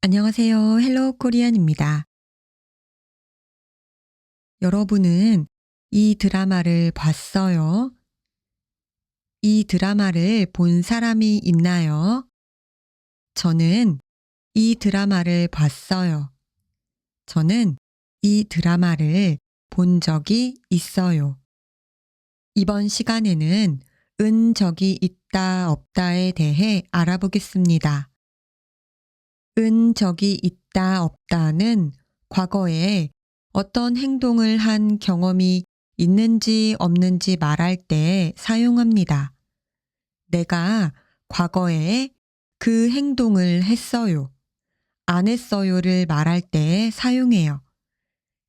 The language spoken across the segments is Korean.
안녕하세요. 헬로 코리안입니다. 여러분은 이 드라마를 봤어요? 이 드라마를 본 사람이 있나요? 저는 이 드라마를 봤어요. 저는 이 드라마를 본 적이 있어요. 이번 시간에는 은 적이 있다 없다에 대해 알아보겠습니다. 은 적이 있다 없다는 과거에 어떤 행동을 한 경험이 있는지 없는지 말할 때 사용합니다. 내가 과거에 그 행동을 했어요, 안 했어요를 말할 때 사용해요.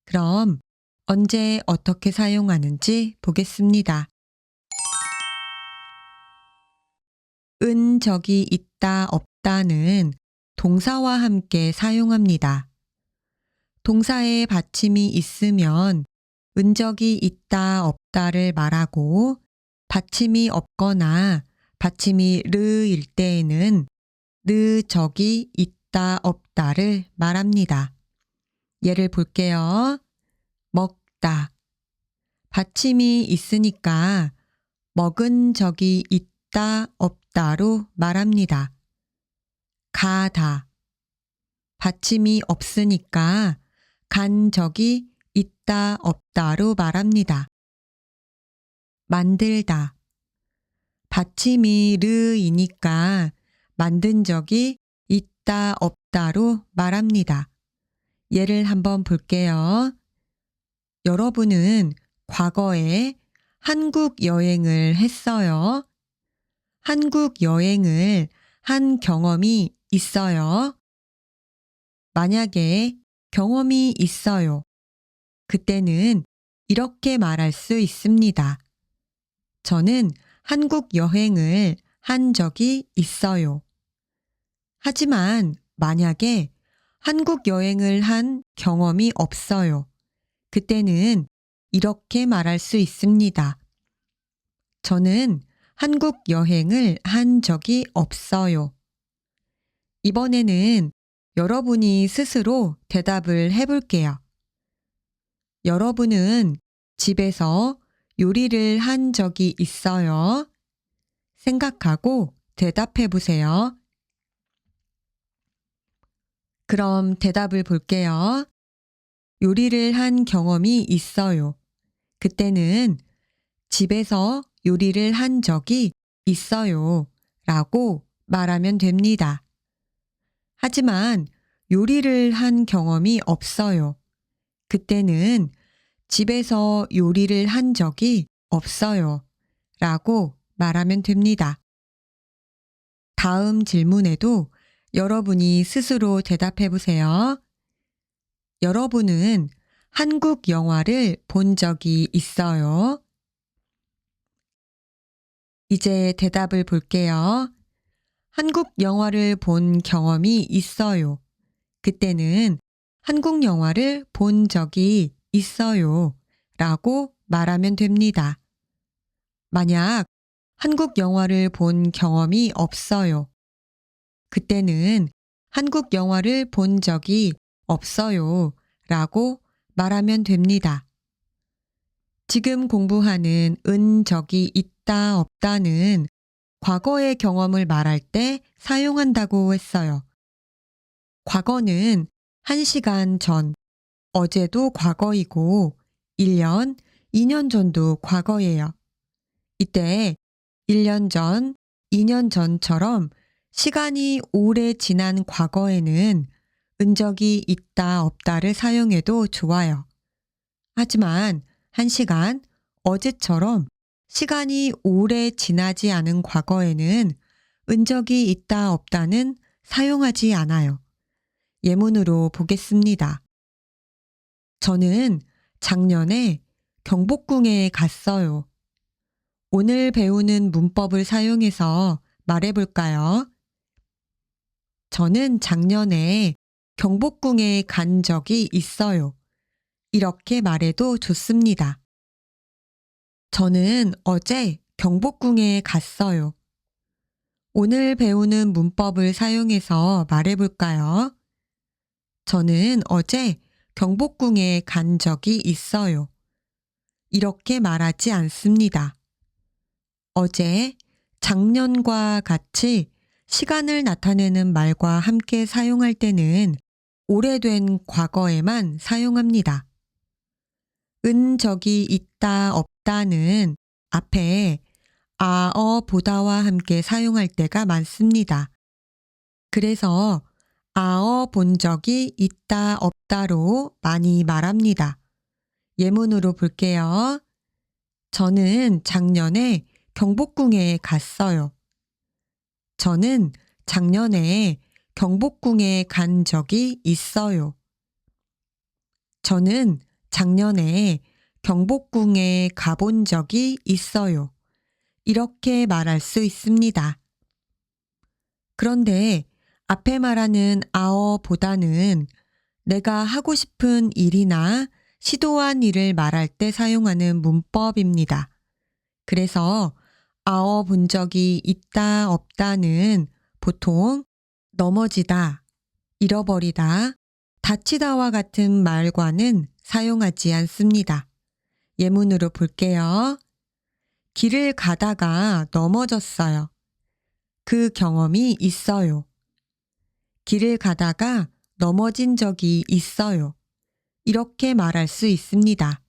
그럼 언제 어떻게 사용하는지 보겠습니다. 은 적이 있다 없다는 동사와 함께 사용합니다. 동사에 받침이 있으면 은적이 있다 없다를 말하고, 받침이 없거나 받침이 르일 때에는 르 적이 있다 없다를 말합니다. 예를 볼게요. 먹다. 받침이 있으니까 먹은 적이 있다 없다로 말합니다. 가다. 받침이 없으니까 간 적이 있다 없다로 말합니다. 만들다. 받침이 르이니까 만든 적이 있다 없다로 말합니다. 예를 한번 볼게요. 여러분은 과거에 한국 여행을 했어요? 한국 여행을 한 경험이 있어요? 만약에 경험이 있어요, 그때는 이렇게 말할 수 있습니다. 저는 한국 여행을 한 적이 있어요. 하지만 만약에 한국 여행을 한 경험이 없어요, 그때는 이렇게 말할 수 있습니다. 저는 한국 여행을 한 적이 없어요. 이번에는 여러분이 스스로 대답을 해볼게요. 여러분은 집에서 요리를 한 적이 있어요? 생각하고 대답해 보세요. 그럼 대답을 볼게요. 요리를 한 경험이 있어요. 그때는 집에서 요리를 한 적이 있어요 라고 말하면 됩니다. 하지만 요리를 한 경험이 없어요, 그때는 집에서 요리를 한 적이 없어요 라고 말하면 됩니다. 다음 질문에도 여러분이 스스로 대답해 보세요. 여러분은 한국 영화를 본 적이 있어요? 이제 대답을 볼게요. 한국 영화를 본 경험이 있어요. 그때는 한국 영화를 본 적이 있어요 라고 말하면 됩니다. 만약 한국 영화를 본 경험이 없어요, 그때는 한국 영화를 본 적이 없어요 라고 말하면 됩니다. 지금 공부하는 은 적이 있다 없다는 과거의 경험을 말할 때 사용한다고 했어요. 과거는 1시간 전, 어제도 과거이고 1년, 2년 전도 과거예요. 이때 1년 전, 2년 전처럼 시간이 오래 지난 과거에는 은적이 있다 없다를 사용해도 좋아요. 하지만 1시간, 어제처럼 시간이 오래 지나지 않은 과거에는 은적이 있다 없다는 사용하지 않아요. 예문으로 보겠습니다. 저는 작년에 경복궁에 갔어요. 오늘 배우는 문법을 사용해서 말해볼까요? 저는 작년에 경복궁에 간 적이 있어요. 이렇게 말해도 좋습니다. 저는 어제 경복궁에 갔어요. 오늘 배우는 문법을 사용해서 말해볼까요? 저는 어제 경복궁에 간 적이 있어요. 이렇게 말하지 않습니다. 어제, 작년과 같이 시간을 나타내는 말과 함께 사용할 때는 오래된 과거에만 사용합니다. 은 적이 있다, 없다는 앞에 아어 보다와 함께 사용할 때가 많습니다. 그래서 아어 본 적이 있다, 없다로 많이 말합니다. 예문으로 볼게요. 저는 작년에 경복궁에 갔어요. 저는 작년에 경복궁에 간 적이 있어요. 저는 작년에 경복궁에 가본 적이 있어요. 이렇게 말할 수 있습니다. 그런데 앞에 말하는 아어보다는 내가 하고 싶은 일이나 시도한 일을 말할 때 사용하는 문법입니다. 그래서 아어 본 적이 있다, 없다는 보통 넘어지다, 잃어버리다, 다치다와 같은 말과는 사용하지 않습니다. 예문으로 볼게요. 길을 가다가 넘어졌어요. 그 경험이 있어요. 길을 가다가 넘어진 적이 있어요. 이렇게 말할 수 있습니다.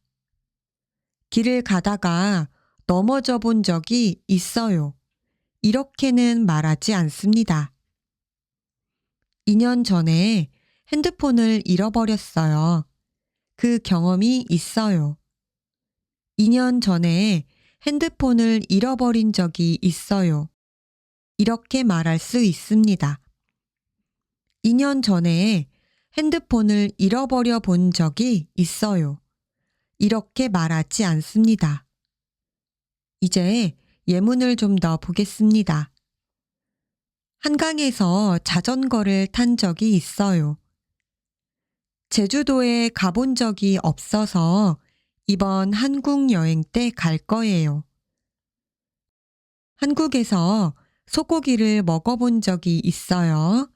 길을 가다가 넘어져 본 적이 있어요. 이렇게는 말하지 않습니다. 2년 전에 핸드폰을 잃어버렸어요. 그 경험이 있어요. 2년 전에 핸드폰을 잃어버린 적이 있어요. 이렇게 말할 수 있습니다. 2년 전에 핸드폰을 잃어버려 본 적이 있어요. 이렇게 말하지 않습니다. 이제 예문을 좀 더 보겠습니다. 한강에서 자전거를 탄 적이 있어요. 제주도에 가본 적이 없어서 이번 한국 여행 때 갈 거예요. 한국에서 소고기를 먹어본 적이 있어요.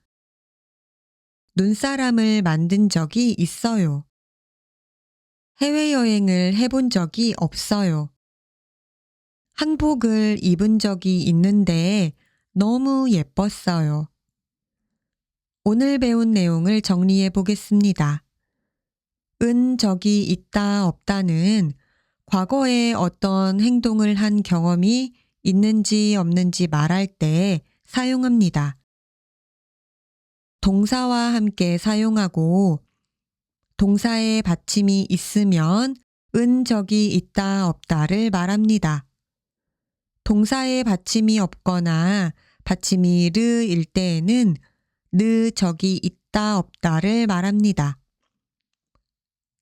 눈사람을 만든 적이 있어요. 해외여행을 해본 적이 없어요. 한복을 입은 적이 있는데 너무 예뻤어요. 오늘 배운 내용을 정리해 보겠습니다. 은 적이 있다, 없다는 과거에 어떤 행동을 한 경험이 있는지 없는지 말할 때 사용합니다. 동사와 함께 사용하고 동사의 받침이 있으면 은 적이 있다, 없다를 말합니다. 동사의 받침이 없거나 받침이 르일 때에는 느 적이 있다, 없다를 말합니다.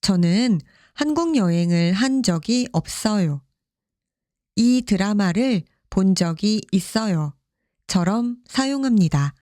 저는 한국 여행을 한 적이 없어요. 이 드라마를 본 적이 있어요. 처럼 사용합니다.